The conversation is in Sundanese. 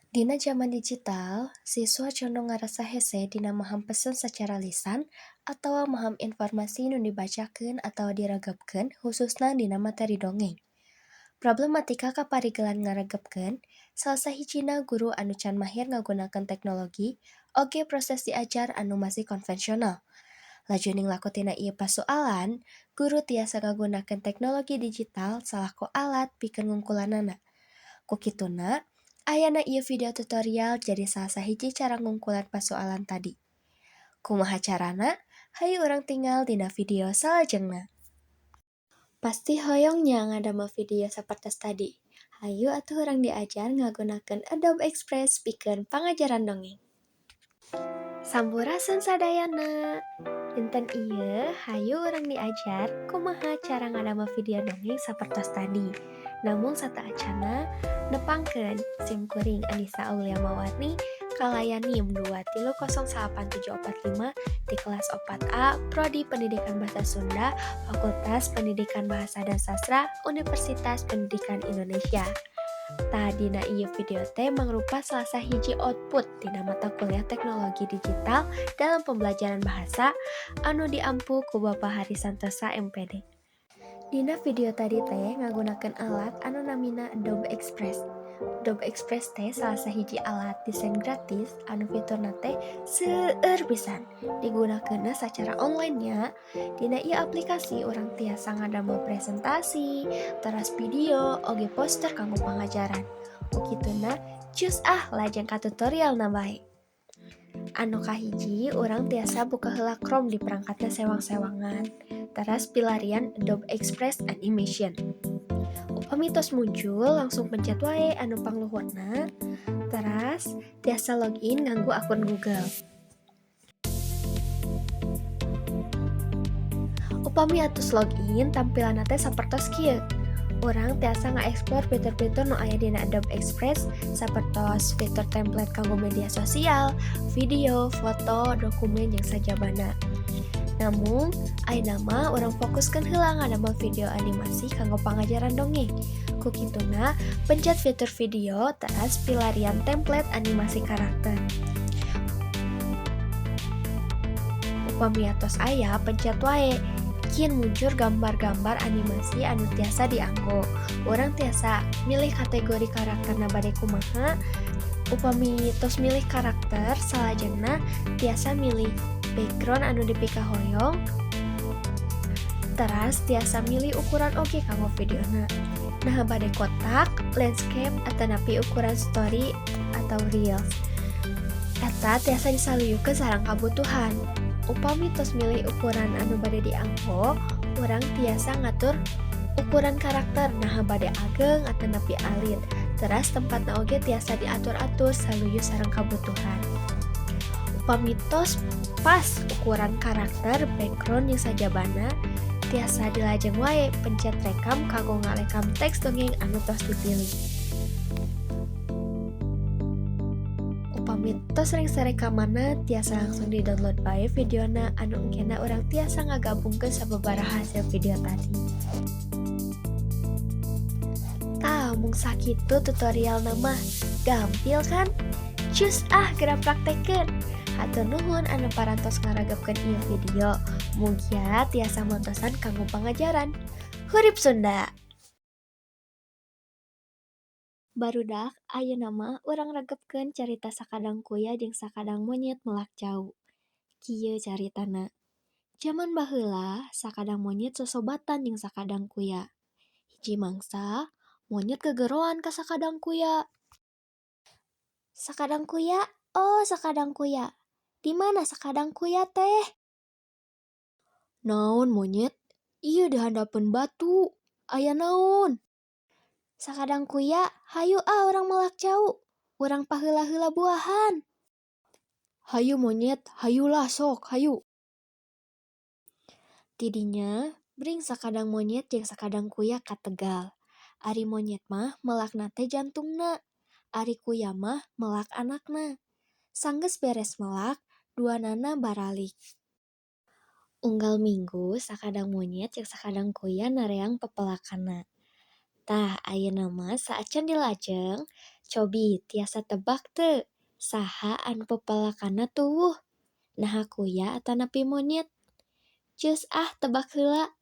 Dina zaman digital, siswa condong ngarasa hese dina maham pesen secara lisan atau maham informasi nu dibacakan atau diregepkeun khususna dina materi dongeng. Problematika kaparigelan ngaregepkeun, salah sahijina guru anu can mahir ngagunakeun teknologi, oge proses diajar anu masih konvensional. Laju ning lakotina ieu pasoalan, guru tiasa ngagunakeun teknologi digital salaku alat pikeun ngungkulanana. Ku kituna, ayana ieu video tutorial jadi salah sahiji cara ngungkulan pasoalan tadi. Kumaha carana? Hayu urang tinggal dina video salajengna. Pasti hoyongnya ngadamel video sapertos tadi. Hayu atuh urang diajar ngagunakeun Adobe Express pikeun pangajaran dongeng. Sampurasun sadayana. Dinten ieu, hayu urang diajar kumaha cara ngadamel video dongeng sapertos tadi. Namun sataacana nepangkeun SIM kuring Anissa Aulia Mawarni kalayani 2308745 di kelas 4A Prodi Pendidikan Bahasa Sunda Fakultas Pendidikan Bahasa dan Sastra Universitas Pendidikan Indonesia. Tadina ieu video teh mangrupa salah sahiji output tina mata kuliah teknologi digital dalam pembelajaran bahasa anu diampu ku Bapak Hari Santosa MPD. Dina video tadi teh ngagunakeun alat anu namina Adobe Express. Adobe Express teh salah sahiji alat desain gratis anu fiturna teh seueur pisan. Digunakeunna secara online nya. Dina ieu aplikasi urang tiasa ngadamel presentasi, teras video, oge poster kanggo pangajaran. Ukituna, cus lajeng ka tutorial na bae. Anu kahiji, urang tiasa buka heula Chrome di perangkatna sewang-sewangan. Teras pilarian Adobe Express Animation. Upami tos muncul, langsung pencet wae anu pangluhurna. Teras, tiasa login nganggo akun Google. Upami atus login, tampilanna teh sapertos kieu. Urang tiasa ngaeksplor fitur-fitur nu aya dina Adobe Express sapertos fitur template kanggo media sosial, video, foto, dokumen jeung sajabana. Namun, ayeuna mah urang fokuskeun heula ngadamel video animasi kanggo pangajaran dongeng. Ku kituna, pencet fitur video teras pilarian template animasi karakter. Upami atos aya, pencet wae. Kieu muncul gambar-gambar animasi anu tiasa dianggo. Urang tiasa milih kategori karakterna bade kumaha. Upami tos milih karakter, salajengna tiasa milih background anu dipika hoyong. Teras tiasa milih ukuran oge kanggo videona. Nah bade kotak, landscape, atau napi ukuran story atau reels. Eta tiasa disaluyukeun sareng kabutuhan. Upami tos milih ukuran anu bade dianggo, urang tiasa ngatur ukuran karakter nah bade ageng atau nepi alit. Teras tempatna oge tiasa diatur-atur saluyu sareng kabutuhan. Upami tos pas ukuran karakter, background yang sajabana, tiasa dilajeng wae pencet rekam kanggo ngalekam teks dongeng anu tos dipilih. Upami tos sering sarekamanna tiasa langsung di-download bae videona anu engkena urang tiasa ngagabungkeun sababaraha hasil video tadi. Tah, mung sakitu tutorial nama gampil kan? Cus geura praktekeun. Hatur nuhun anu parantos ngaragepkeun ieu video. Mugia tiasa montosan kanggo pangajaran. Hurip Sunda. Barudak ayeuna mah urang regepkeun carita sakadang kuya jeung sakadang monyet melak jauh. Kieu caritana. Zaman baheula, sakadang monyet sosobatan jeung sakadang kuya. Hiji mangsa, monyet gegeroan ka sakadang kuya. Sakadang kuya, oh sakadang kuya. Di mana sakadang kuya teh? Naon monyet? Ieu di handapeun batu. Aya naon? Sakadang kuya, hayu urang melak jauh. Urang paheula-heula buahan. Hayu monyet, hayulah sok, hayu. Tidinya, bring sakadang monyet jeung sakadang kuya ka tegal. Ari monyet mah melakna teh jantungna. Ari kuya mah melak anakna. Sanggeus beres melak, duanana baralik. Unggal minggu, sakadang monyet jeung sakadang kuya nareang pepelakanna. Tah, ayeuna mah saacan dilajeng, Cobi tiasa tebak teu, saha anu pepelakana tuwuh? Nah aku ya atanapi monyet? Ceus tebak heula.